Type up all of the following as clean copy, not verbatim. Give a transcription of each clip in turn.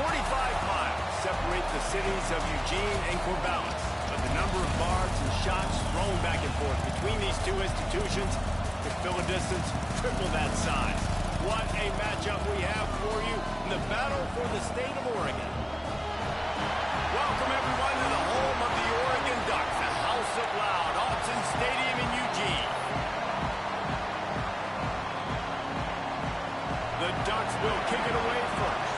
miles separate the cities of Eugene and Corvallis, but the number of barbs and shots thrown back and forth between these two institutions could fill a distance triple that size. What a matchup we have for you in the battle for the state of Oregon. Welcome, everyone, to the home of the Oregon Ducks, the House of Loud, Autzen Stadium in Eugene. The Ducks will kick it away first.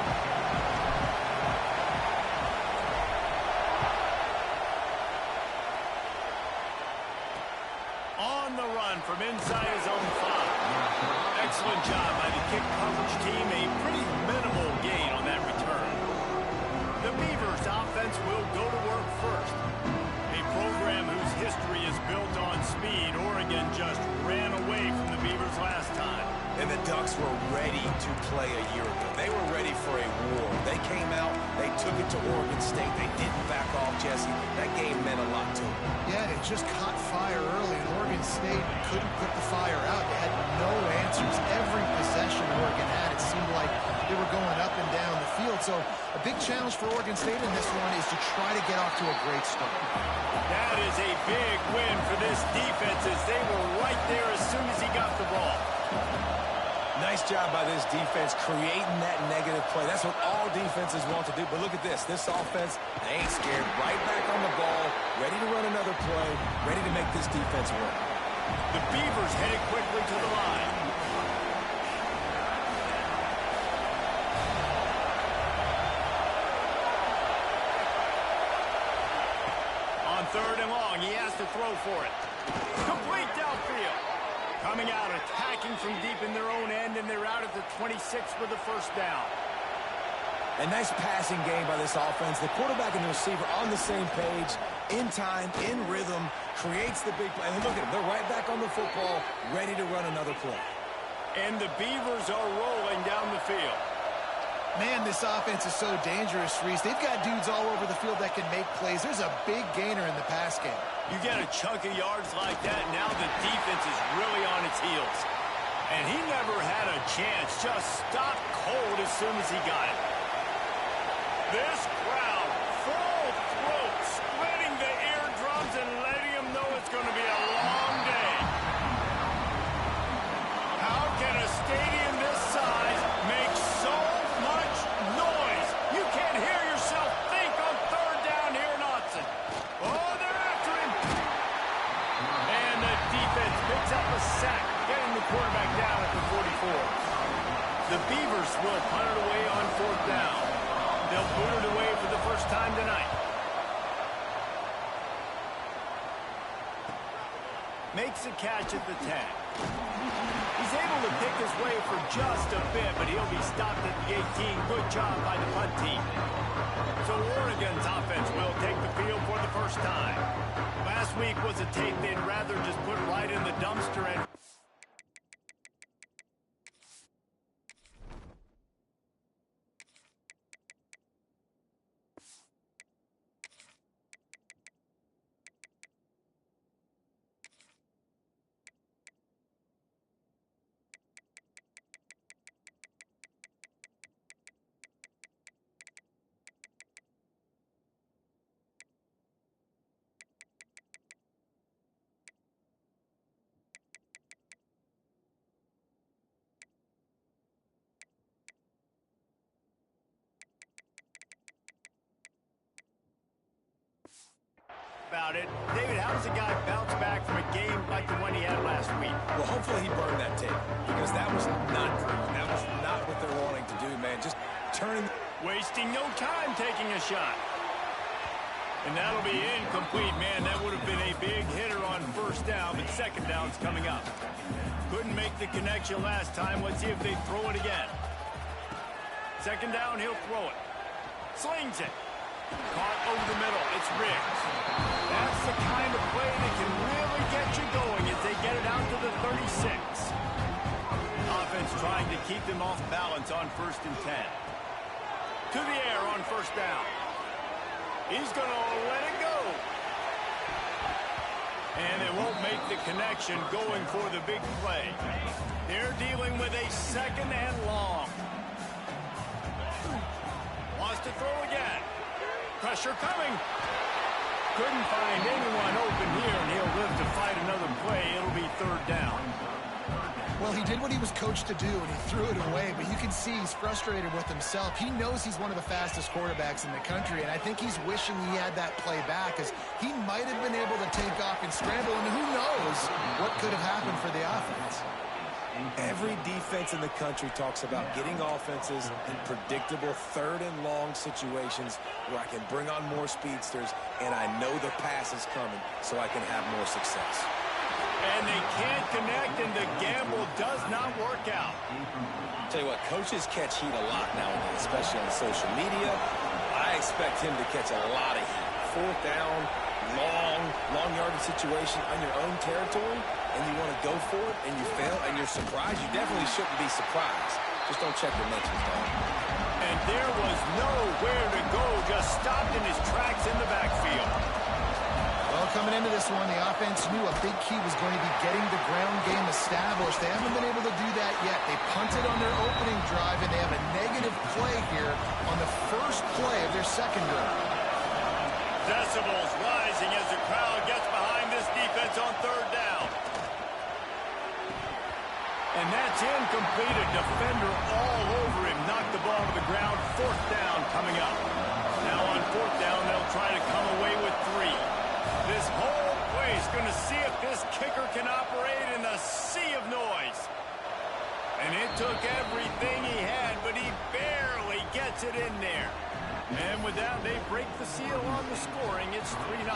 On the run from inside his own 5. Excellent job by the kick coverage team. A pretty minimal gain on that return. The Beavers offense will go to work first. A program whose history is built on speed. Oregon just ran away from the Beavers last time. And the Ducks were ready to play a year ago. They were ready for a war. They came out, they took it to Oregon State. They didn't back off, Jesse. That game meant a lot to them. Yeah, it just caught fire early, and Oregon State couldn't put the fire out. They had no answers. Every possession Oregon had, it seemed like they were going up and down the field. So a big challenge for Oregon State in this one is to try to get off to a great start. That is a big win for this defense as they were right there as soon as he got the ball. Nice job by this defense creating that negative play. That's what all defenses want to do. But look at this. This offense, they ain't scared. Right back on the ball, ready to run another play, ready to make this defense work. The Beavers headed quickly to the line. On 3rd and long, he has to throw for it. Complete downfield. Coming out, attacking from deep in their own end, and they're out at the 26 for the first down. A nice passing game by this offense. The quarterback and the receiver on the same page, in time, in rhythm, creates the big play. And look at them, they're right back on the football, ready to run another play. And the Beavers are rolling down the field. Man, this offense is so dangerous, Reese. They've got dudes all over the field that can make plays. There's a big gainer in the pass game. You get a chunk of yards like that, now the defense is really on its heels. And he never had a chance, just stopped cold as soon as he got it. This crowd, full throat, splitting the eardrums and letting them know it's going to be a long day. How can a stadium this size make so much noise? You can't hear yourself think on 3rd down here in Autzen. Oh, they're after him. And the defense picks up a sack, getting the quarterback down at the 44. The Beavers will punt it away on 4th down. They'll boot it away for the first time tonight. Makes a catch at the 10. He's able to pick his way for just a bit, but he'll be stopped at the 18. Good job by the punt team. So Oregon's offense will take the field for the first time. Last week was a tape they'd rather just put right in the dumpster and... about it. David, how does a guy bounce back from a game like the one he had last week? Well, hopefully he burned that tape because that was not proven. That was not what they're wanting to do, man. Just turning... Wasting no time taking a shot. And that'll be incomplete, man. That would have been a big hitter on 1st down, but 2nd down's coming up. Couldn't make the connection last time. Let's see if they throw it again. 2nd down, he'll throw it. Slings it. Caught over the middle. It's Riggs. That's the kind of play that can really get you going as they get it out to the 36. Offense trying to keep them off balance on 1st and 10. To the air on 1st down. He's going to let it go. And they won't make the connection going for the big play. They're dealing with a 2nd and long. Lost throw again. Pressure coming. Couldn't find anyone open here, and he'll live to fight another play. It'll be third down. Well, he did what he was coached to do, and he threw it away, but you can see he's frustrated with himself. He knows he's one of the fastest quarterbacks in the country, and I think he's wishing he had that play back, as he might have been able to take off and scramble, and who knows what could have happened for the offense. Every defense in the country talks about getting offenses in predictable third and long situations where I can bring on more speedsters and I know the pass is coming so I can have more success. And they can't connect, and the gamble does not work out. Tell you what, coaches catch heat a lot nowadays, especially on social media. I expect him to catch a lot of heat. Fourth down, long yardage situation on your own territory, and you want to go for it, and you fail, and you're surprised. You definitely shouldn't be surprised. Just don't check your mentions, dog. And there was nowhere to go, just stopped in his tracks in the backfield. Well, coming into this one, the offense knew a big key was going to be getting the ground game established. They haven't been able to do that yet. They punted on their opening drive, and they have a negative play here on the first play of their second drive. Decibels rising as the crowd gets behind this defense on third down. And that's incomplete. A defender all over him. Knocked the ball to the ground. Fourth down coming up. Now on fourth down, they'll try to come away with 3. This whole place going to see if this kicker can operate in a sea of noise. And it took everything he had, but he barely gets it in there. And with that, they break the seal on the scoring. It's 3-0.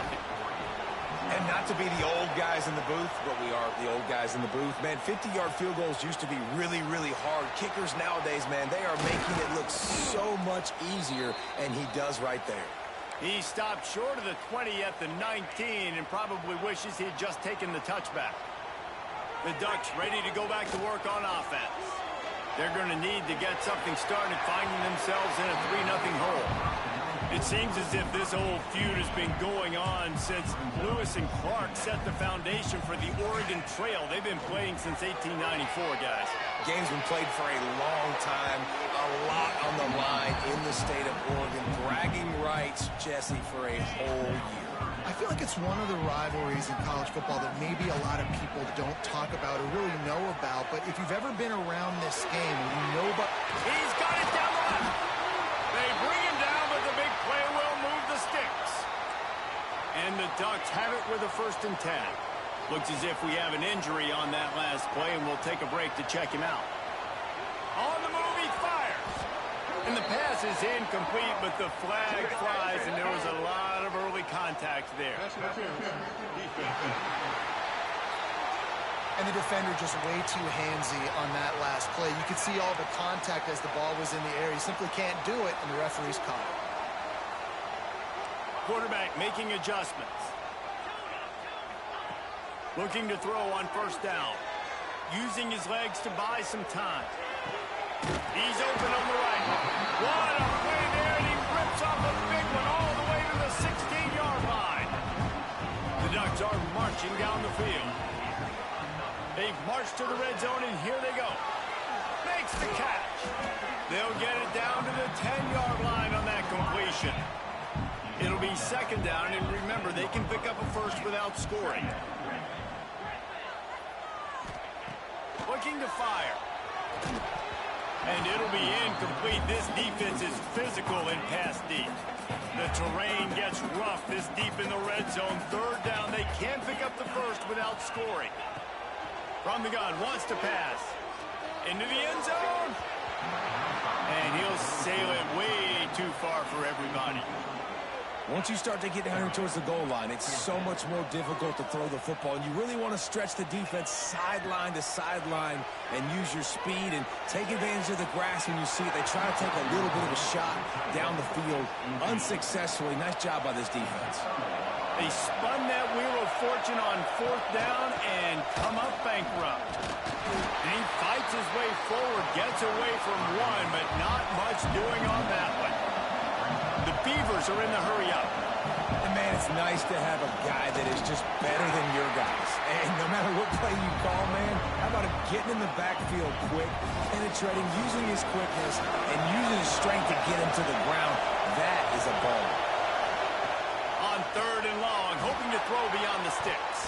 And not to be the old guys in the booth, but we are the old guys in the booth. Man, 50-yard field goals used to be really, really hard. Kickers nowadays, man, they are making it look so much easier, and he does right there. He stopped short of the 20 at the 19 and probably wishes he had just taken the touchback. The Ducks ready to go back to work on offense. They're going to need to get something started, finding themselves in a 3-0 hole. It seems as if this old feud has been going on since Lewis and Clark set the foundation for the Oregon Trail. They've been playing since 1894, guys. Game's been played for a long time, a lot on the line in the state of Oregon. Bragging rights, Jesse, for a whole year. I feel like it's one of the rivalries in college football that maybe a lot of people don't talk about or really know about, but if you've ever been around this game, you know about... He's got it down the left. They bring him down, but the big play will move the sticks. And the Ducks have it with a 1st and 10. Looks as if we have an injury on that last play, and we'll take a break to check him out. On the move, he fires. And the pass is incomplete, but the flag flies, and there was a lot of early contact there. And the defender just way too handsy on that last play. You could see all the contact as the ball was in the air. He simply can't do it, and the referee's caught it. Quarterback making adjustments. Looking to throw on 1st down. Using his legs to buy some time. He's open on the right. What a play there, and he rips off a big one all the way to the 16-yard line. The Ducks are marching down the field. They've marched to the red zone, and here they go. Makes the catch. They'll get it down to the 10-yard line on that completion. It'll be 2nd down, and remember, they can pick up a 1st without scoring. Looking to fire. And it'll be incomplete. This defense is physical and pass deep. The terrain gets rough this deep in the red zone. 3rd down. They can pick up the 1st without scoring. From the gun, wants to pass. Into the end zone. And he'll sail it way too far for everybody. Once you start to get down here towards the goal line, it's so much more difficult to throw the football. And you really want to stretch the defense sideline to sideline and use your speed and take advantage of the grass when you see it. They try to take a little bit of a shot down the field unsuccessfully. Nice job by this defense. They spun that wheel of fortune on 4th down and come up bankrupt. And he fights his way forward, gets away from one, but not much doing on that one. The Beavers are in the hurry-up. And, man, it's nice to have a guy that is just better than your guys. And no matter what play you call, man, how about him getting in the backfield quick, penetrating, using his quickness, and using his strength to get him to the ground. That is a ball. On 3rd and long, hoping to throw beyond the sticks.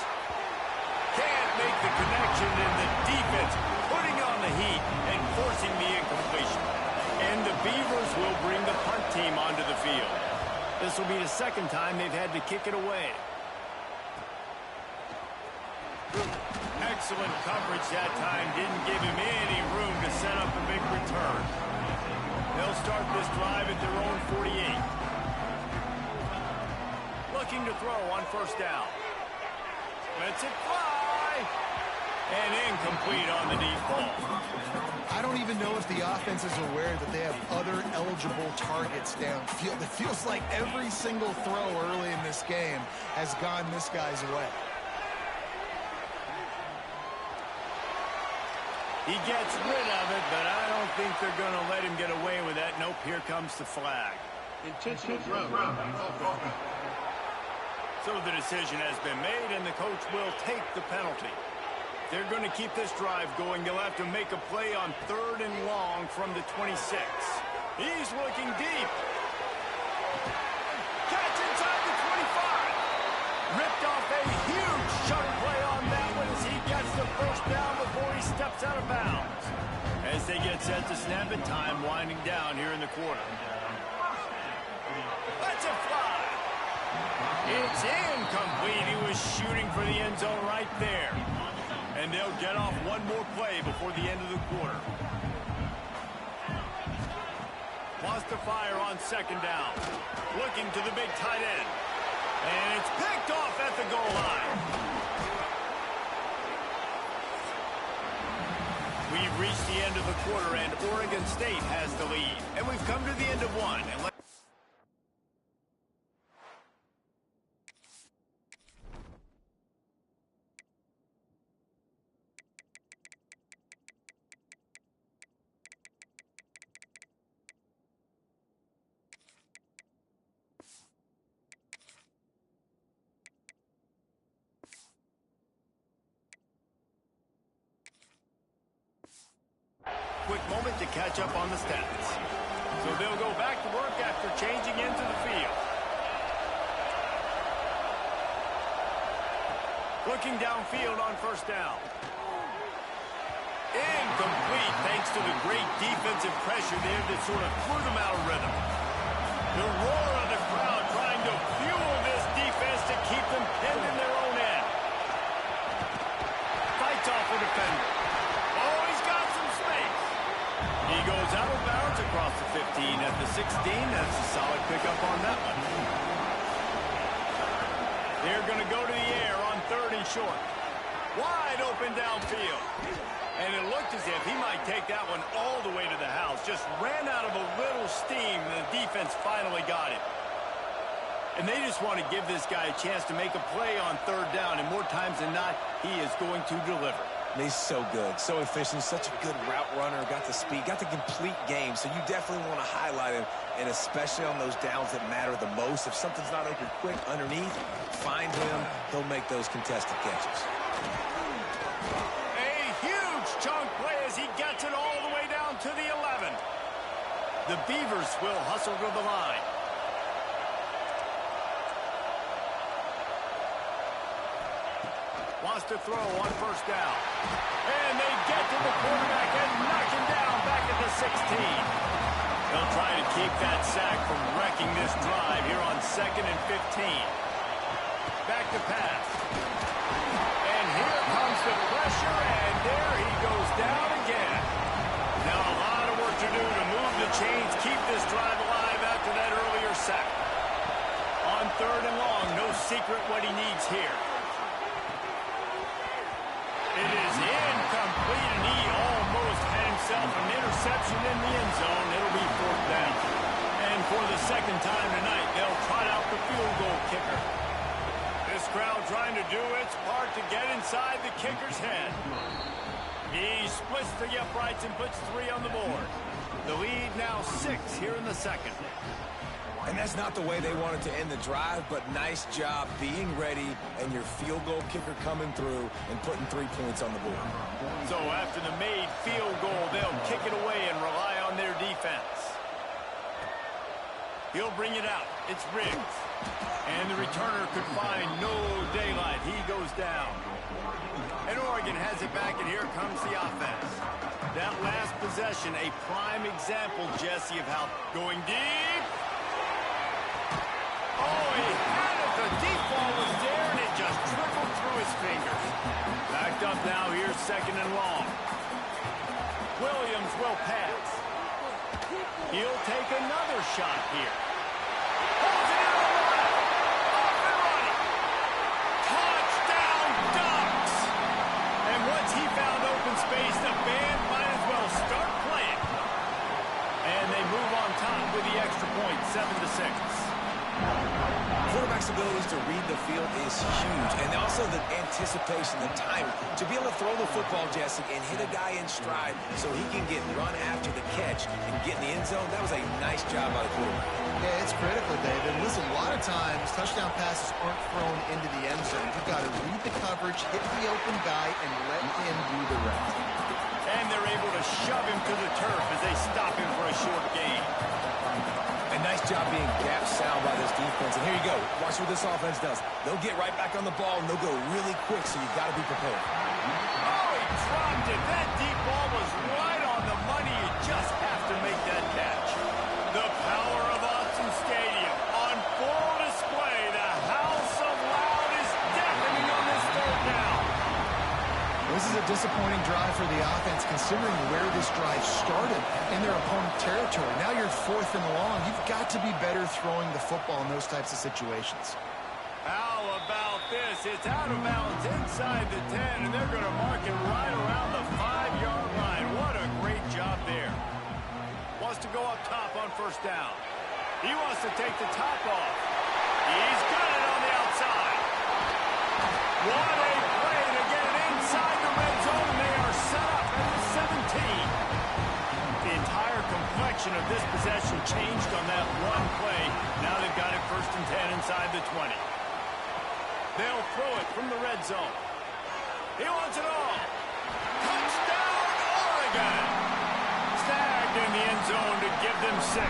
Can't make the connection, and the defense putting on the heat and forcing the incompletion. And the Beavers will bring the punt team onto the field. This will be the 2nd time they've had to kick it away. Excellent coverage that time. Didn't give him any room to set up a big return. They'll start this drive at their own 48. Looking to throw on 1st down. Lets it fly. And incomplete on the deep ball. I don't even know if the offense is aware that they have other eligible targets downfield. It feels like every single throw early in this game has gone this guy's way. He gets rid of it, but I don't think they're going to let him get away with that. Nope, here comes the flag. Intentional throw. So the decision has been made, and the coach will take the penalty. They're going to keep this drive going. They'll have to make a play on 3rd and long from the 26. He's looking deep. Catch inside the 25. Ripped off a huge chunk play on that one as he gets the 1st down before he steps out of bounds. As they get set to snap it, time winding down here in the quarter. Let's it fly. It's incomplete. He was shooting for the end zone right there. And they'll get off one more play before the end of the quarter. Wants to fire on 2nd down. Looking to the big tight end. And it's picked off at the goal line. We've reached the end of the quarter, and Oregon State has the lead. And we've come to the end of one. And quick moment to catch up on the stats. So they'll go back to work after changing into the field. Looking downfield on 1st down. Incomplete thanks to the great defensive pressure there that sort of threw them out of rhythm. The roar of the crowd trying to fuel this defense to keep them pinned in their own end. Fights off a defender. Oh, he's got some space. He goes out of bounds across the 15 at the 16. That's a solid pickup on that one. They're going to go to the air on 3rd and short. Wide open downfield. And it looked as if he might take that one all the way to the house. Just ran out of a little steam. The defense finally got it. And they just want to give this guy a chance to make a play on 3rd down. And more times than not, he is going to deliver. He's so good, so efficient, such a good route runner, got the speed, got the complete game, so you definitely want to highlight him, and especially on those downs that matter the most. If something's not open quick underneath, find him, he'll make those contested catches. A huge chunk play as he gets it all the way down to the 11. The Beavers will hustle to the line. Wants to throw on 1st down. And they get to the quarterback and knock him down back at the 16. They'll try to keep that sack from wrecking this drive here on 2nd and 15. Back to pass. And here comes the pressure, and there he goes down again. Now a lot of work to do to move the chains, keep this drive alive after that earlier sack. On 3rd and long, no secret what he needs here. It is incomplete, and he almost had himself an interception in the end zone. It'll be 4th down. And for the 2nd time tonight, they'll trot out the field goal kicker. This crowd trying to do its part to get inside the kicker's head. He splits the uprights and puts 3 on the board. The lead now 6 here in the 2nd. And that's not the way they wanted to end the drive, but nice job being ready and your field goal kicker coming through and putting 3 points on the board. So after the made field goal, they'll kick it away and rely on their defense. He'll bring it out. It's Riggs. And the returner could find no daylight. He goes down. And Oregon has it back, and here comes the offense. That last possession, a prime example, Jesse, of how going deep. Oh, he had it. The deep ball was there, and it just trickled through his fingers. Backed up now. Here's second and long. Williams will pass. He'll take another shot here. Holds it in on the left. Off and running. Touchdown, Ducks! And once he found open space, the band might as well start playing. And they move on top with the extra point, 7-6. Quarterback's abilities to read the field is huge, and also the anticipation, the timing. To be able to throw the football, Jesse, and hit a guy in stride so he can get run after the catch and get in the end zone, that was a nice job by the quarterback. Yeah, it's critical, David. Listen, a lot of times, touchdown passes aren't thrown into the end zone. You've got to read the coverage, hit the open guy, and let him do the rest. And they're able to shove him to the turf as they stop him for a short gain. A nice job being gap sound by this defense. And here you go. Watch what this offense does. They'll get right back on the ball, and they'll go really quick, so you got to be prepared. Oh, he dropped it. That deep ball was right on the money. You just have to make that catch. The power of Autzen Stadium on full display. The house of loud is deafening on this third down. This is a disappointing drive for the offense, considering where this drive started in their opponent territory. Now you're 4th and long. You've got to be better throwing the football in those types of situations. How about this? It's out of bounds inside the 10, and they're going to mark it right around the 5-yard line. What a great job there. Wants to go up top on first down. He wants to take the top off. He's got it on the outside. What a play to get it inside the red zone. They are set up at the 17. The entire complexion of this possession changed on that one play. Now they've got it 1st and 10 inside the 20. They'll throw it from the red zone. He wants it all. Touchdown, Oregon! Snagged in the end zone to give them 6.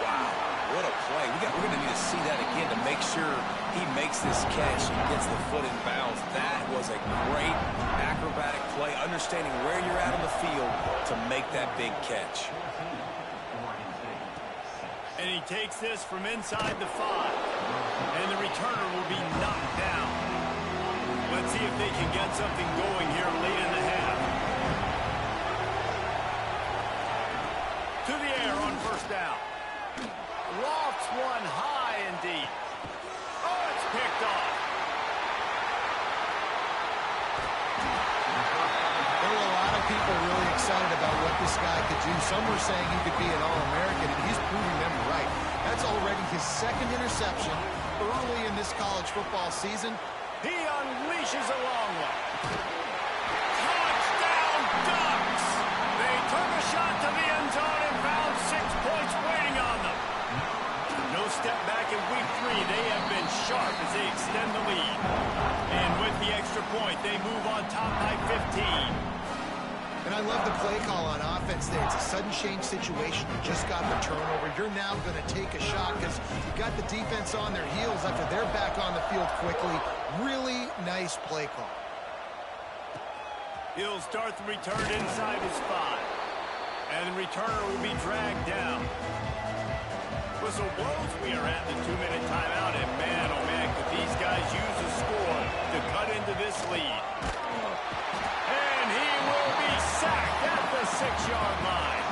Wow, what a play. We're going to need to see that again to make sure he makes this catch and gets the foot in bounds. That was a great acrobatic play, understanding where you're at on the field to make that big catch. And he takes this from inside the 5. And the returner will be knocked down. Let's see if they can get something going here late in the half. To the air on first down. Lofts one high and deep. Oh, it's picked off. There were a lot of people really excited about what this guy could do. Some were saying he could be an All-American, and he's proving them right. That's already his 2nd interception early in this college football season. He unleashes a long one. Touchdown, Ducks! They took a shot to the end zone and found 6 points waiting on them. No step back in week 3. They have been sharp as they extend the lead. And with the extra point, they move on top by 15. And I love the play call on offense there. It's a sudden change situation. You just got the turnover. You're now going to take a shot because you got the defense on their heels after they're back on the field quickly. Really nice play call. He'll start the return inside his 5. And the returner will be dragged down. Whistle blows. We are at the 2-minute timeout. And man, oh man, could these guys use a score to cut into this lead. And he will be sacked at the 6-yard line.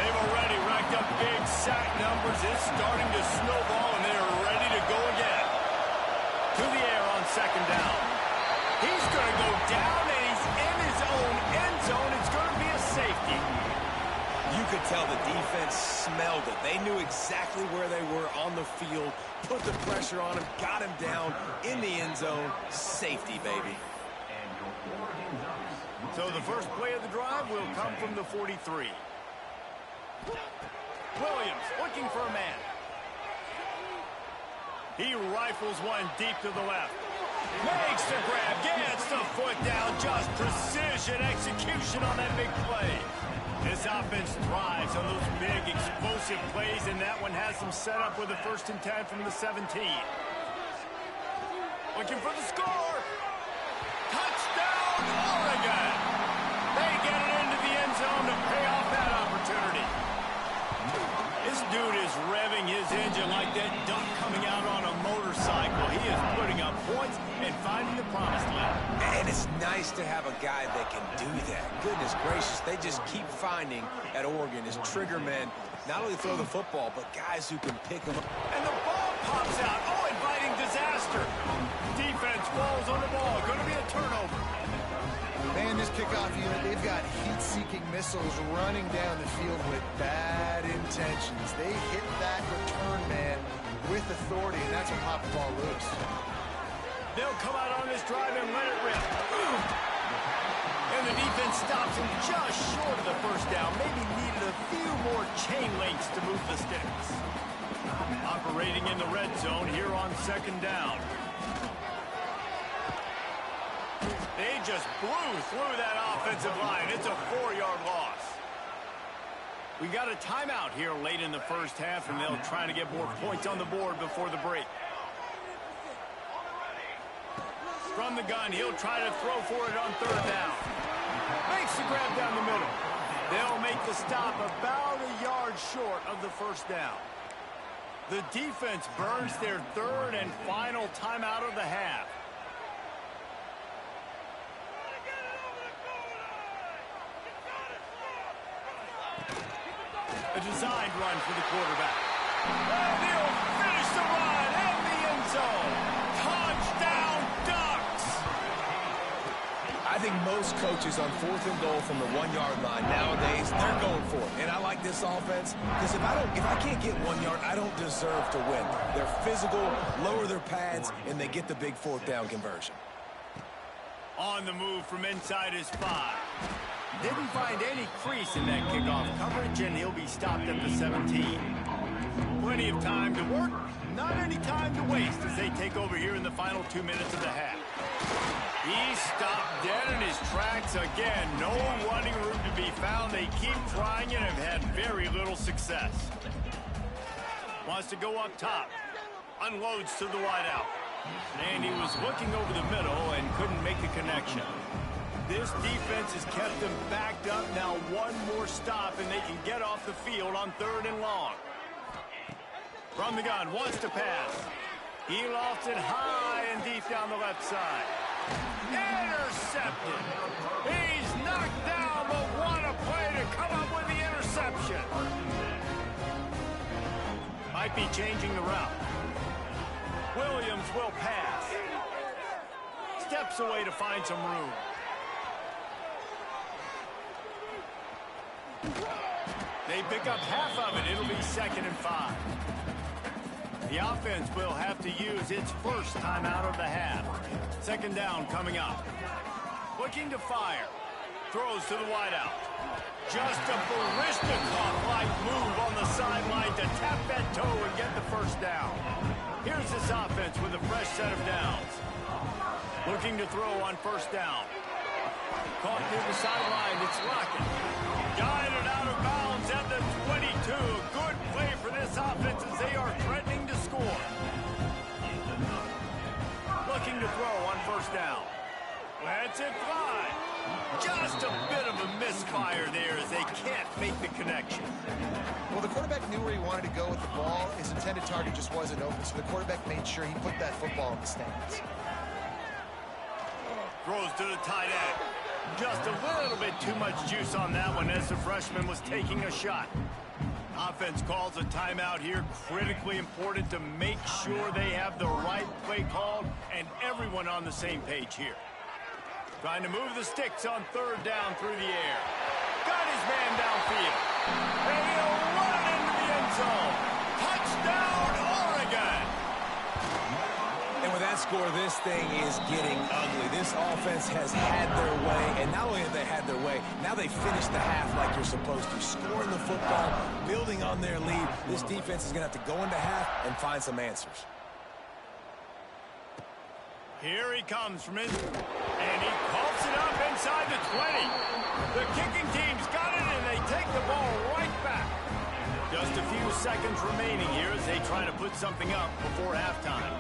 They've already racked up big sack numbers. It's starting to snowball, and they're ready to go again. To the air on second down. He's going to go down, and he's in his own end zone. It's going to be a safety. You could tell the defense smelled it. They knew exactly where they were on the field, put the pressure on him, got him down in the end zone. Safety, baby. So the first play of the drive will come from the 43. Williams looking for a man. He rifles one deep to the left. Makes the grab, gets the foot down. Just precision execution on that big play. This offense thrives on those big, explosive plays, and that one has them set up with a 1st and 10 from the 17. Looking for the score. Touchdown, Oregon! They get it into the end zone to pay off that opportunity. This dude is revving his engine like that duck coming out on a motorcycle. He is putting up points and finding the promised land. And it's nice to have a guy that can do that. Goodness gracious, they just keep finding at Oregon is trigger men, not only throw the football, but guys who can pick them up. And the ball pops out. Oh, inviting disaster. Defense falls on the ball. Going to be a turnover. Man, this kickoff unit, they've got heat-seeking missiles running down the field with bad intentions. They hit that return man with authority, and that's what popped the ball loose. They'll come out on this drive and let it rip. And the defense stops him just short of the 1st down. Maybe needed a few more chain links to move the sticks. Operating in the red zone here on 2nd down. They just blew through that offensive line. It's a 4-yard loss. We got a timeout here late in the 1st half, and they'll try to get more points on the board before the break. From the gun, he'll try to throw for it on 3rd down. Makes the grab down the middle. They'll make the stop about a yard short of the 1st down. The defense burns their 3rd and final timeout of the half. A designed run for the quarterback. And he'll finish the run in the end zone. Touchdown, Ducks! I think most coaches on 4th and goal from the 1-yard line nowadays, they're going for it. And I like this offense because if I can't get 1 yard, I don't deserve to win. They're physical, lower their pads, and they get the big 4th down conversion. On the move from inside his 5. Didn't find any crease in that kickoff coverage, and he'll be stopped at the 17. Plenty of time to work, not any time to waste as they take over here in the final 2 minutes of the half. He stopped dead in his tracks again. No running room to be found. They keep trying and have had very little success. Wants to go up top. Unloads to the wideout. And he was looking over the middle and couldn't make the connection. This defense has kept them backed up. Now 1 more stop, and they can get off the field on 3rd and long. From the gun, wants to pass. He lofts it high and deep down the left side. Intercepted. He's knocked down, but what a play to come up with the interception. Might be changing the route. Williams will pass. Steps away to find some room. They pick up half of it. It'll be 2nd and 5. The offense will have to use its 1st timeout of the half. 2nd down coming up. Looking to fire. Throws to the wideout. Just a Baryshnikov-like move on the sideline to tap that toe and get the 1st down. Here's this offense with a fresh set of downs. Looking to throw on 1st down. Caught near the sideline. It's Lockett. Guided out of bounds at the 22. Good play for this offense as they are threatening to score. Looking to throw on 1st down. Lets it fly. Just a bit of a misfire there as they can't make the connection. Well, the quarterback knew where he wanted to go with the ball. His intended target just wasn't open, so the quarterback made sure he put that football in the stands. Throws to the tight end. Just a little bit too much juice on that one as the freshman was taking a shot. Offense calls a timeout here. Critically important to make sure they have the right play called and everyone on the same page here. Trying to move the sticks on 3rd down through the air. Got his man downfield. And he'll run it into the end zone. Touchdown, Oregon! And with that score, this thing is getting ugly. This offense has had their way, and not only have they had their way, now they finish the half like you're supposed to. Scoring the football, building on their lead. This defense is going to have to go into half and find some answers. Here he comes from in, and he coughs it up inside the 20. The kicking team's got it, and they take the ball right back. Just a few seconds remaining here as they try to put something up before halftime.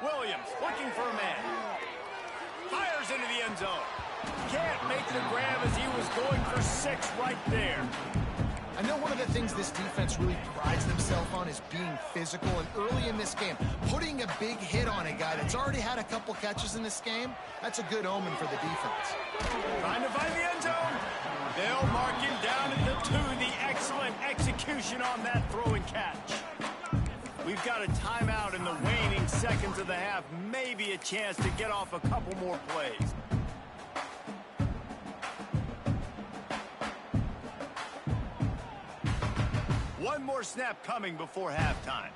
Williams looking for a man. Fires into the end zone. Can't make the grab as he was going for 6 right there. I know one of the things this defense really prides themselves on is being physical, and early in this game, putting a big hit on a guy that's already had a couple catches in this game, that's a good omen for the defense. Trying to find the end zone. They'll mark him down at the 2. The excellent execution on that throw and catch. We've got a timeout in the waning seconds of the half. Maybe a chance to get off a couple more plays. One more snap coming before halftime.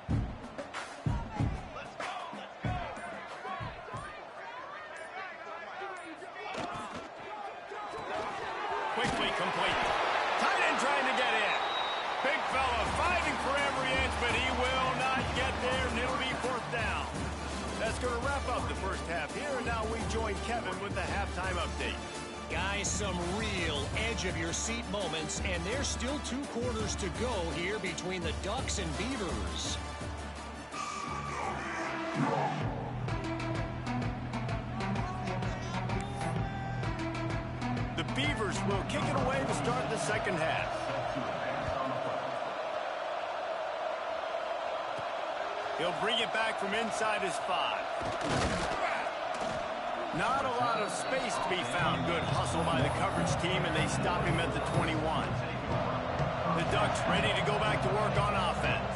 Quickly complete. Tight end trying to get in. Big fella fighting for every inch, but he will not get there, and it'll be 4th down. That's going to wrap up the first half here, and now we join Kevin with the halftime update. Guys, some real edge-of-your-seat moments, and there's still 2 quarters to go here between the Ducks and Beavers. The Beavers will kick it away to start the second half. He'll bring it back from inside his 5. Not a lot of space to be found. Good hustle by the coverage team, and they stop him at the 21. The Ducks ready to go back to work on offense.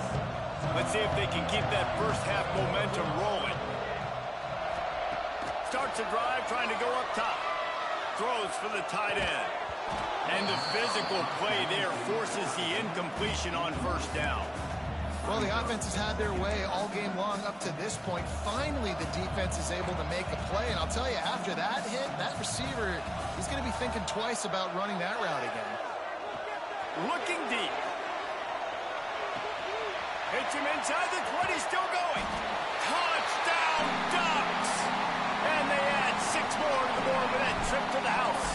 Let's see if they can keep that first half momentum rolling. Starts a drive trying to go up top. Throws for the tight end. And the physical play there forces the incompletion on 1st down. Well, the offense has had their way all game long up to this point. Finally, the defense is able to make a play. And I'll tell you, after that hit, that receiver, he's going to be thinking twice about running that route again. Looking deep. Hits him inside the 20, still going. Touchdown, Ducks! And they add 6 more to the board with that trip to the house.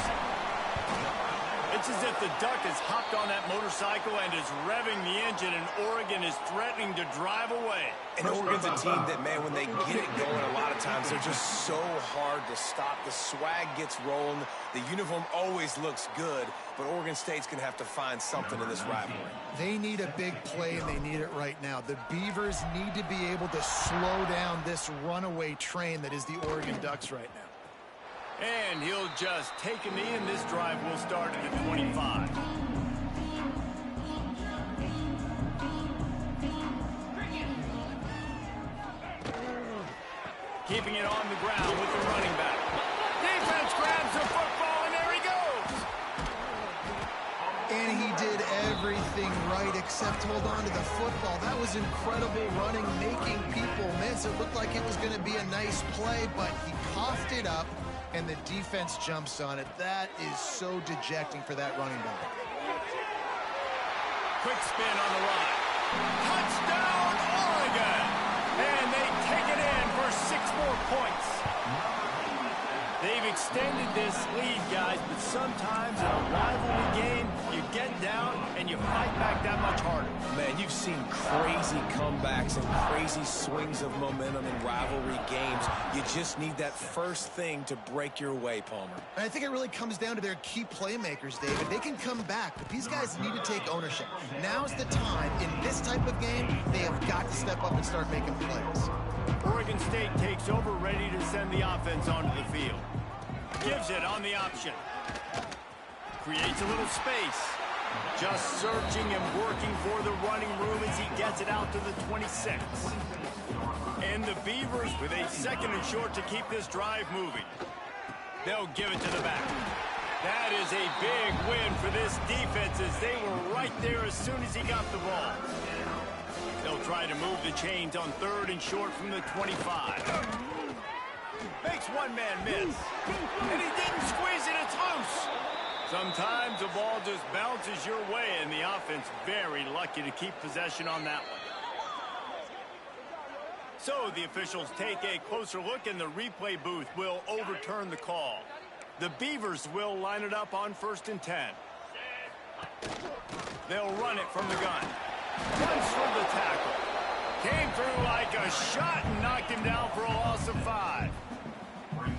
It's as if the Duck has hopped on that motorcycle and is revving the engine, and Oregon is threatening to drive away. And Oregon's a team that, man, when they get it going, a lot of times they're just so hard to stop. The swag gets rolling. The uniform always looks good, but Oregon State's going to have to find something in this rivalry. They need a big play, and they need it right now. The Beavers need to be able to slow down this runaway train that is the Oregon Ducks right now. And he'll just take a knee, and this drive will start at the 25. Keeping it on the ground with the running back. Defense grabs the football, and there he goes. And he did everything right except hold on to the football. That was incredible running, making people miss. It looked like it was going to be a nice play, but he coughed it up, and the defense jumps on it. That is so dejecting for that running back. Quick spin on the run. Touchdown, Oregon! And they take it in for 6 more points. They've extended this lead, guys, but sometimes in a rivalry game, you get down and you fight back that much harder. Man, you've seen crazy comebacks and crazy swings of momentum in rivalry games. You just need that first thing to break your way, Palmer. And I think it really comes down to their key playmakers, David. They can come back, but these guys need to take ownership. Now's the time. In this type of game, they have got to step up and start making plays. Oregon State takes over, ready to send the offense onto the field. Gives it on the option. Creates a little space. Just searching and working for the running room as he gets it out to the 26. And the Beavers with a 2nd and short to keep this drive moving. They'll give it to the back. That is a big win for this defense as they were right there as soon as he got the ball. They'll try to move the chains on 3rd and short from the 25. Makes one man miss. And he didn't squeeze it, it's loose. Sometimes the ball just bounces your way, and the offense very lucky to keep possession on that one. So the officials take a closer look, and the replay booth will overturn the call. The Beavers will line it up on 1st and 10. They'll run it from the gun. Runs from the tackle. Came through like a shot and knocked him down for a loss of 5.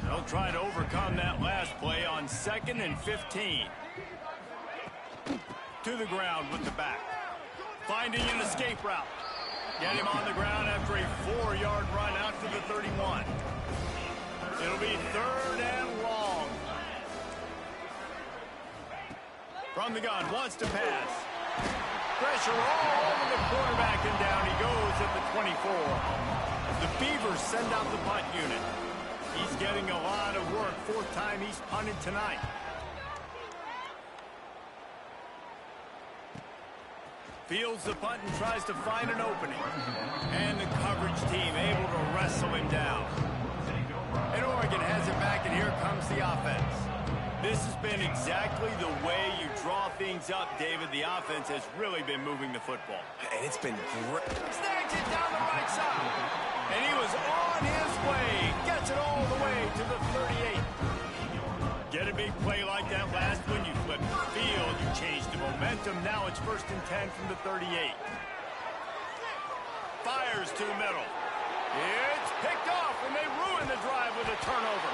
They'll try to overcome that last play on 2nd and 15. To the ground with the back. Finding an escape route. Get him on the ground after a 4-yard run out to the 31. It'll be 3rd and long. From the gun, wants to pass. Pressure all over the quarterback, and down he goes at the 24. The Beavers send out the punt unit. He's getting a lot of work. 4th time he's punted tonight. Fields the punt and tries to find an opening. And the coverage team able to wrestle him down. And Oregon has it back, and here comes the offense. This has been exactly the way you draw things up, David. The offense has really been moving the football. And it's been great. Snags it down the right side. And he was on his way. Gets it all the way to the 38. Get a big play like that last one. You flip the field. You change the momentum. Now it's 1st and 10 from the 38. Fires to the middle. It's picked off, and they ruin the drive with a turnover.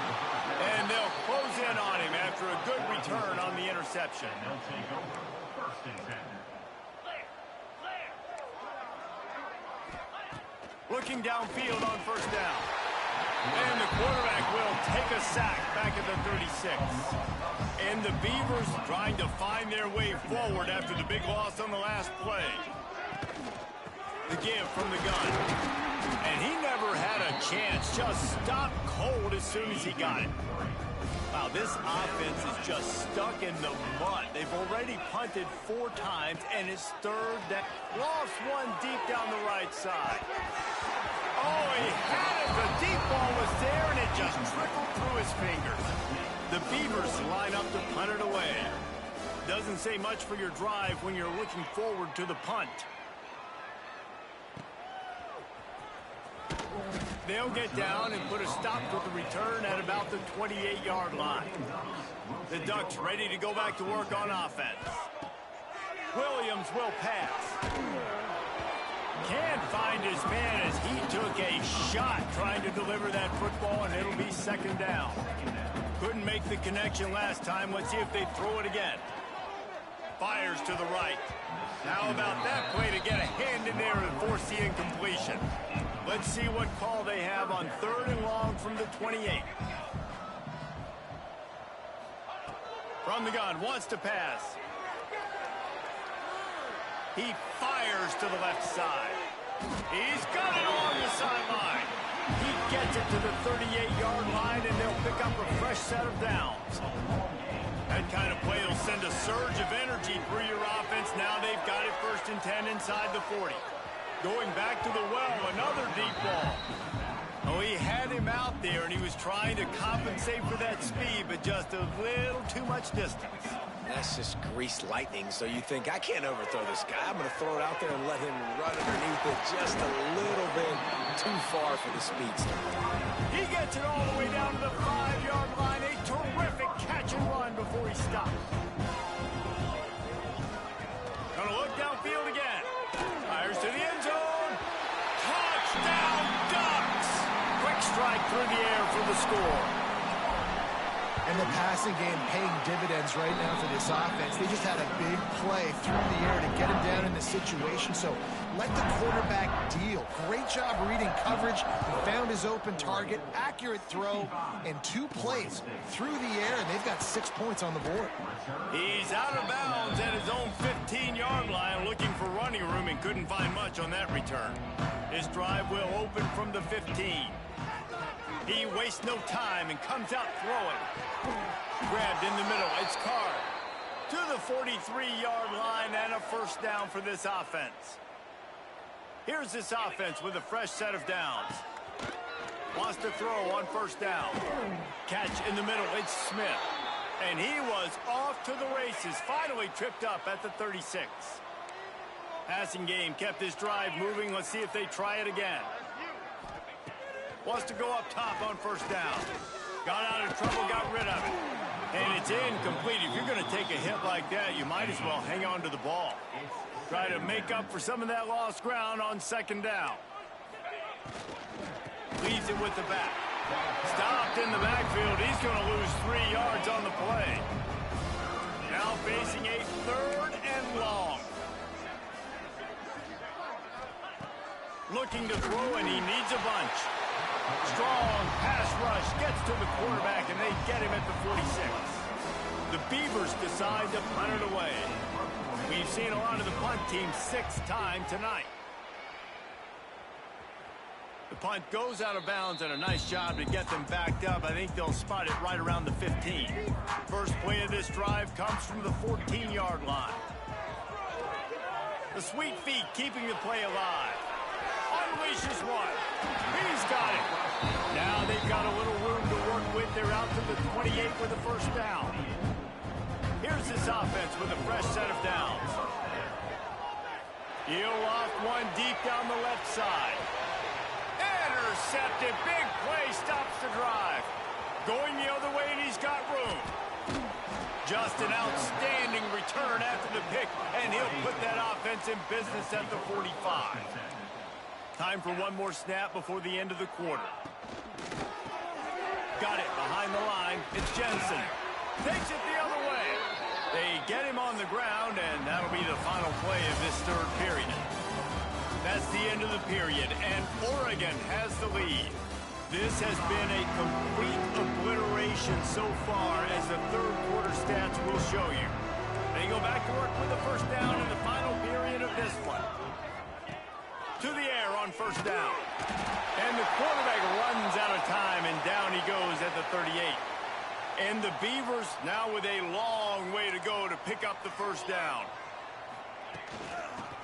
And they'll close in on him after a good return on the interception. They'll take over 1st and 10. Looking downfield on 1st down. And the quarterback will take a sack back at the 36. And the Beavers trying to find their way forward after the big loss on the last play. The give from the gun. And he never had a chance. Just stopped cold as soon as he got it. Wow, this offense is just stuck in the mud. They've already punted 4 times, and it's 3rd down. Lost one deep down the right side. Oh, he had it. The deep ball was there, and it just trickled through his fingers. The Beavers line up to punt it away. Doesn't say much for your drive when you're looking forward to the punt. They'll get down and put a stop to the return at about the 28-yard line. The Ducks ready to go back to work on offense. Williams will pass. Can't find his man as he took a shot trying to deliver that football, and it'll be 2nd down. Couldn't make the connection last time. Let's see if they throw it again. Fires to the right. How about that play to get a hand in there and force the incompletion? Let's see what call they have on 3rd and long from the 28. From the gun, wants to pass. He fires to the left side. He's got it along the sideline. He gets it to the 38-yard line, and they'll pick up a fresh set of downs. That kind of play will send a surge of energy through your offense. Now they've got it 1st and 10 inside the 40. Going back to the well, another deep ball. Oh, he had him out there, and he was trying to compensate for that speed, but just a little too much distance. That's just greased lightning, so you think, I can't overthrow this guy. I'm going to throw it out there and let him run underneath it just a little bit too far for the speedster. He gets it all the way down to the 5-yard line. A terrific catch and run before he stops. Gonna look downfield again. Fires to the end zone. Touchdown, Ducks! Quick strike through the air for the score. And the passing game paying dividends right now for this offense. They just had a big play through the air to get him down in the situation. So let the quarterback deal. Great job reading coverage. He found his open target, accurate throw, and 2 plays through the air, and they've got 6 points on the board. He's out of bounds at his own 15-yard line, looking for running room, and couldn't find much on that return. His drive will open from the 15. He wastes no time and comes out throwing. Grabbed in the middle. It's Carr to the 43-yard line, and a 1st down for this offense. Here's this offense with a fresh set of downs. Wants to throw on 1st down. Catch in the middle. It's Smith. And he was off to the races. Finally tripped up at the 36. Passing game kept his drive moving. Let's see if they try it again. Wants to go up top on 1st down. Got out of trouble, got rid of it. And it's incomplete. If you're going to take a hit like that, you might as well hang on to the ball. Try to make up for some of that lost ground on second down. Leads it with the back. Stopped in the backfield. He's going to lose 3 yards on the play. Now facing a 3rd and long. Looking to throw, and he needs a bunch. Strong pass rush gets to the quarterback, and they get him at the 46. The Beavers decide to punt it away. We've seen a lot of the punt team 6 times tonight. The punt goes out of bounds, and a nice job to get them backed up. I think they'll spot it right around the 15. First play of this drive comes from the 14-yard line. The sweet feet keeping the play alive. Unleashes one. He's got it. Now they've got a little room to work with. They're out to the 28 with a first down. Here's this offense with a fresh set of downs. He'll loft one deep down the left side. Intercepted. Big play stops the drive. Going the other way, and he's got room. Just an outstanding return after the pick, and he'll put that offense in business at the 45. Time for one more snap before the end of the quarter. Got it behind the line. It's Jensen. Takes it the other way. They get him on the ground, and that'll be the final play of this 3rd period. That's the end of the period, and Oregon has the lead. This has been a complete obliteration so far, as the 3rd quarter stats will show you. They go back to work with the first down in the final period of this one. To the air on first down. And the quarterback runs out of time, and down he goes at the 38. And the Beavers now with a long way to go to pick up the first down.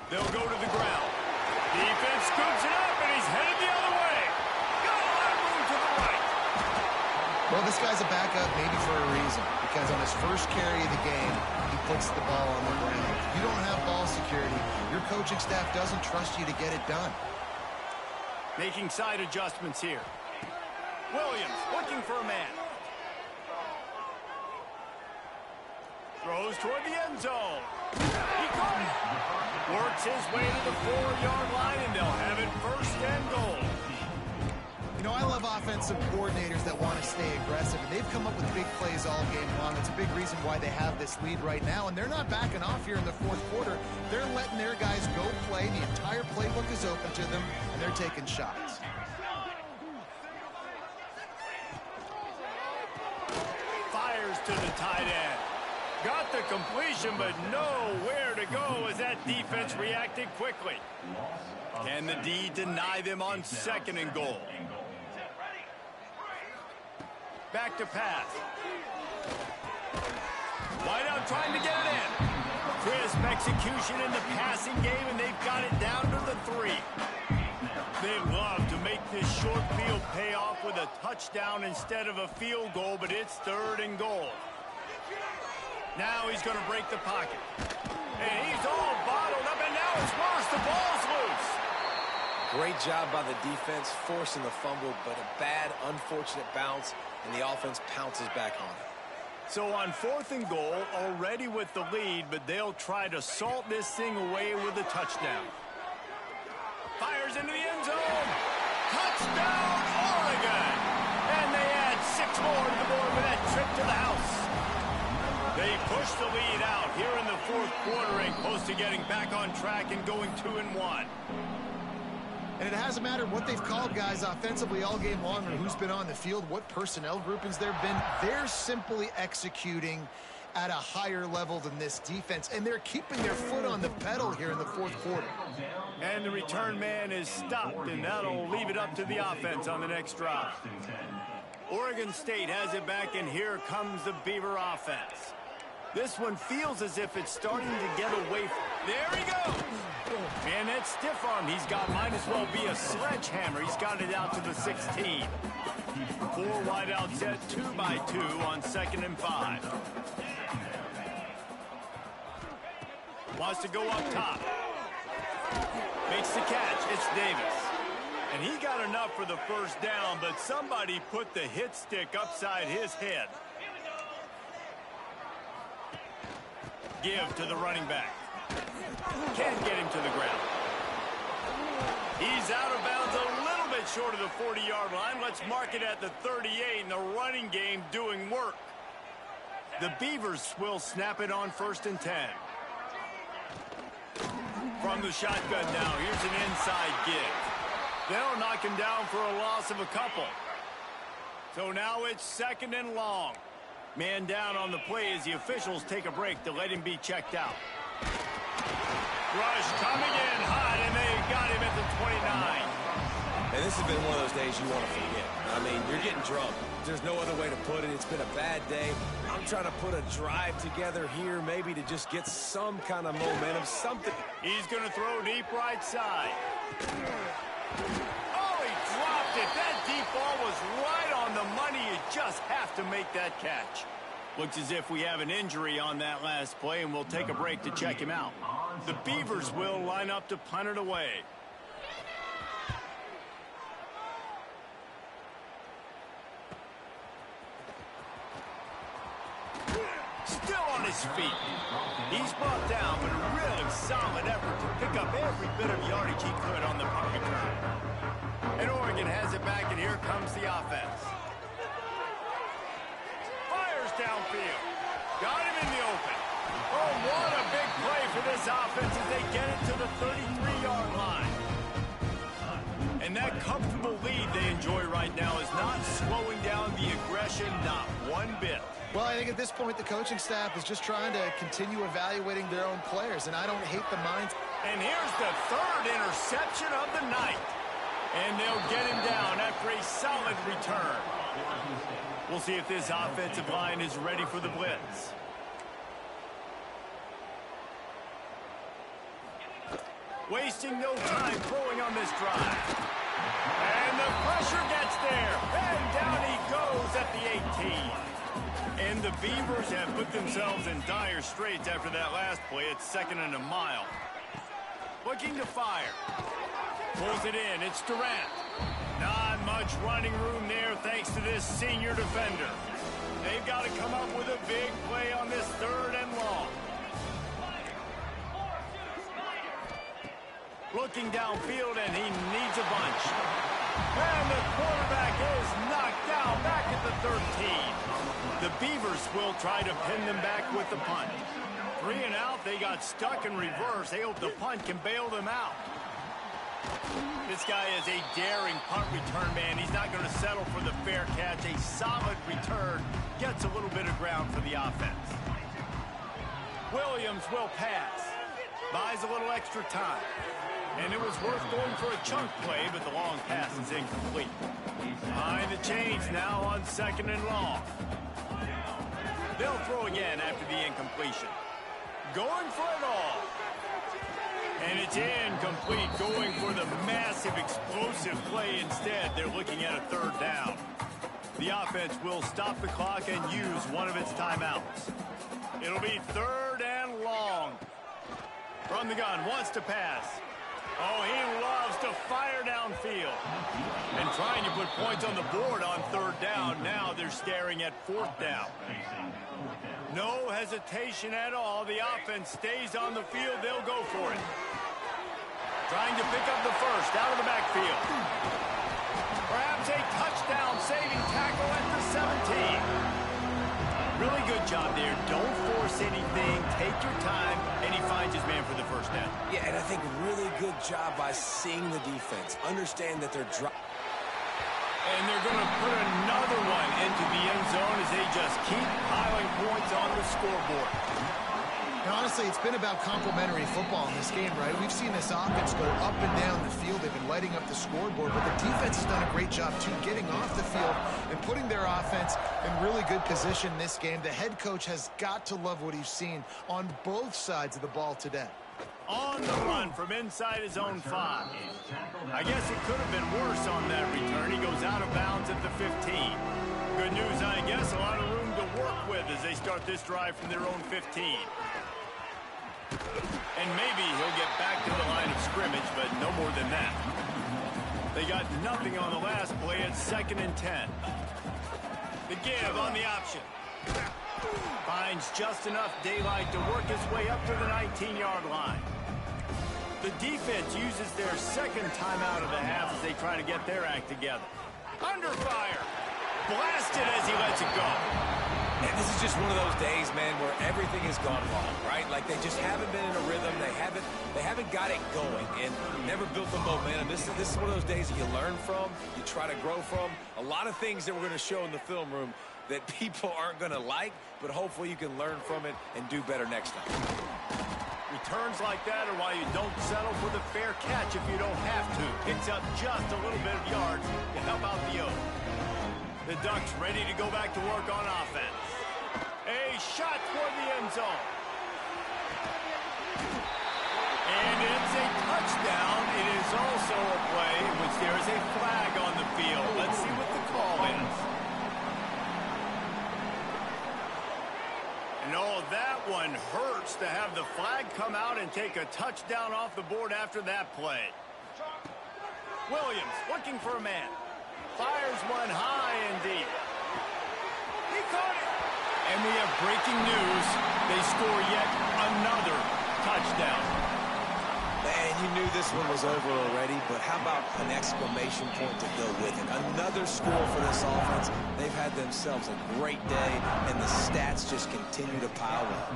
They'll go to the ground. Defense scoops it up, and he's headed the other way. Got a lot of room to the right. Well, this guy's a backup maybe for a reason, because on his first carry of the game, he puts the ball on the ground. If you don't have ball security, your coaching staff doesn't trust you to get it done. Making side adjustments here. Williams looking for a man. Throws toward the end zone. He caught it. Works his way to the 4-yard line, and they'll have it 1st and goal. You know, I love offensive coordinators that want to stay aggressive, and they've come up with big plays all game long. It's a big reason why they have this lead right now, and they're not backing off here in the 4th quarter. They're letting their guys go play. The entire playbook is open to them, and they're taking shots. Fires to the tight end. Got the completion, but nowhere to go as that defense reacted quickly. Can the D deny them on 2nd and goal? Back to pass. Wideout trying to get it in. Crisp execution in the passing game, and they've got it down to the 3. They love to make this short field pay off with a touchdown instead of a field goal, but it's 3rd and goal. Now he's going to break the pocket. And he's all bottled up, and now it's worse. The ball's loose. Great job by the defense, forcing the fumble, but a bad, unfortunate bounce, and the offense pounces back on it. So on 4th and goal, already with the lead, but they'll try to salt this thing away with a touchdown. Fires into the end zone. Touchdown, Oregon! And they add 6 more to the board with that trip to the house. They push the lead out here in the 4th quarter and close to getting back on track and going 2-1. And it hasn't mattered what they've called guys offensively all game long or who's been on the field, what personnel groupings there have been. They're simply executing at a higher level than this defense, and they're keeping their foot on the pedal here in the 4th quarter. And the return man is stopped, and that'll leave it up to the offense on the next drive. Oregon State has it back, and here comes the Beaver offense. This one feels as if it's starting to get away. There he goes. And that stiff arm he's got might as well be a sledgehammer. He's got it out to the 16. 4 wide out set, 2-by-2 on 2nd and 5. Wants to go up top. Makes the catch. It's Davis. And he got enough for the first down, but somebody put the hit stick upside his head. Give to the running back. Can't get him to the ground. He's out of bounds a little bit short of the 40-yard line. Let's mark it at the 38, and the running game doing work. The Beavers will snap it on 1st and 10. From the shotgun now, here's an inside give. They'll knock him down for a loss of a couple. So now it's 2nd and long. Man down on the play as the officials take a break to let him be checked out. Rush coming in hot, and they got him at the 29. And this has been one of those days you want to forget. I mean, you're getting drunk. There's no other way to put it. It's been a bad day. I'm trying to put a drive together here, maybe to just get some kind of momentum, something. He's going to throw deep right side. Oh, he dropped it. That deep ball was right on the money. You just have to make that catch. Looks as if we have an injury on that last play, and we'll take a break to check him out. The Beavers will line up to punt it away. Still on his feet. He's brought down, but a really solid effort to pick up every bit of yardage he could on the punt return. And Oregon has it back, and here comes the offense. Fires downfield. Got him in the open. Oh, what a big play for this offense as they get it to the 33-yard line. And that comfortable lead they enjoy right now is not slowing down the aggression, not one bit. Well, I think at this point the coaching staff is just trying to continue evaluating their own players, and I don't hate the minds. And here's the 3rd interception of the night. And they'll get him down after a solid return. We'll see if this offensive line is ready for the blitz. Wasting no time throwing on this drive. And the pressure gets there. And down he goes at the 18. And the Beavers have put themselves in dire straits after that last play. It's 2nd and a mile. Looking to fire. Pulls it in. It's Durant. Not much running room there thanks to this senior defender. They've got to come up with a big play on this 3rd and long. Looking downfield, and he needs a bunch. And the quarterback is knocked down back at the 13. The Beavers will try to pin them back with the punt. 3 and out, they got stuck in reverse. They hope the punt can bail them out. This guy is a daring punt return man. He's not going to settle for the fair catch. A solid return gets a little bit of ground for the offense. Williams will pass. Buys a little extra time. And it was worth going for a chunk play, but the long pass is incomplete. Behind the chains now on 2nd and long. They'll throw again after the incompletion. Going for it all. And it's incomplete, going for the massive explosive play instead. They're looking at a 3rd down. The offense will stop the clock and use one of its timeouts. It'll be 3rd and long. From the gun, wants to pass. Oh, he loves to fire downfield. And trying to put points on the board on 3rd down. Now they're staring at 4th down. No hesitation at all. The offense stays on the field. They'll go for it. Trying to pick up the 1st out of the backfield. Perhaps a touchdown-saving tackle at the 17. Really good job there. Don't force anything. Take your time. And he finds his man for the 1st down. Yeah, and I think really good job by seeing the defense. Understand that they're and they're going to put another one into the end zone as they just keep piling points on the scoreboard. And honestly, it's been about complementary football in this game, right? We've seen this offense go up and down the field. They've been lighting up the scoreboard, but the defense has done a great job, too, getting off the field and putting their offense in really good position in this game. The head coach has got to love what he's seen on both sides of the ball today. On the run from inside his own 5. I guess it could have been worse on that return. He goes out of bounds at the 15. Good news, I guess, a lot of room to work with as they start this drive from their own 15. And maybe he'll get back to the line of scrimmage, but no more than that. They got nothing on the last play at 2nd and 10. The give on the option. Finds just enough daylight to work his way up to the 19-yard line. The defense uses their second timeout of the half as they try to get their act together. Under fire. Blasted as he lets it go. And this is just one of those days, man, where everything has gone wrong, right? Like they just haven't been in a rhythm. They haven't got it going and never built the momentum. This is one of those days that you learn from, you try to grow from. A lot of things that we're going to show in the film room that people aren't going to like, but hopefully you can learn from it and do better next time. Returns like that are why you don't settle for the fair catch if you don't have to. Picks up just a little bit of yards to help out the O. The Ducks ready to go back to work on offense. A shot toward the end zone. And it's a touchdown. It is also a play in which there is a flag on the field. Let's see what the call is. And oh, that one hurts to have the flag come out and take a touchdown off the board after that play. Williams looking for a man. Fires one high and deep. He caught it. And we have breaking news. They score yet another touchdown. Man, you knew this one was over already, but how about an exclamation point to go with it? Another score for this offense. They've had themselves a great day, and the stats just continue to pile up.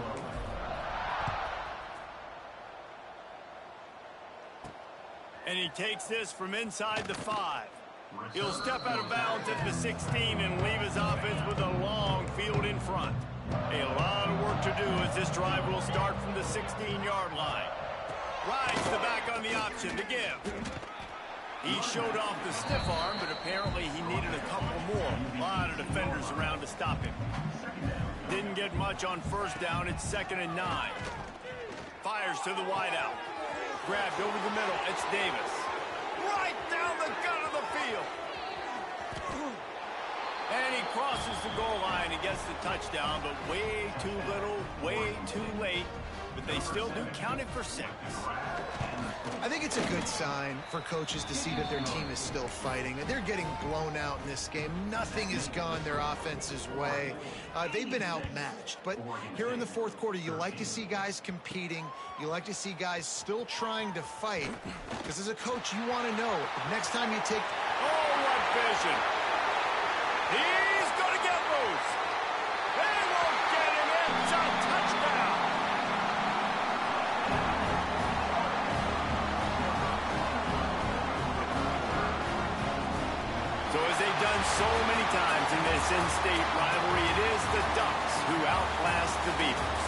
And he takes this from inside the 5. He'll step out of bounds at the 16 and leave his offense with a long field in front. A lot of work to do as this drive will start from the 16-yard line. Rides the back on the option to give. He showed off the stiff arm, but apparently he needed a couple more. A lot of defenders around to stop him. Didn't get much on first down. It's 2nd and 9. Fires to the wideout. Grabbed over the middle. It's Davis. Right down the gut of the field. And he crosses the goal line and gets the touchdown, but way too little, way too late. But they still do count it for 6. I think it's a good sign for coaches to see that their team is still fighting. They're getting blown out in this game. Nothing has gone their offense's way. They've been outmatched. But here in the fourth quarter, you like to see guys competing. You like to see guys still trying to fight. Because as a coach, you want to know, next time you take... Oh, what vision. He's going to get loose. They won't get him. It's a touchdown. So as they've done so many times in this in-state rivalry, it is the Ducks who outlast the Beavers.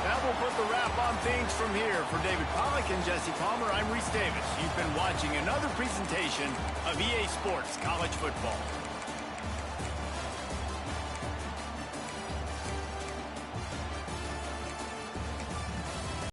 That will put the wrap on things from here. For David Pollack and Jesse Palmer, I'm Reese Davis. You've been watching another presentation of EA Sports College Football.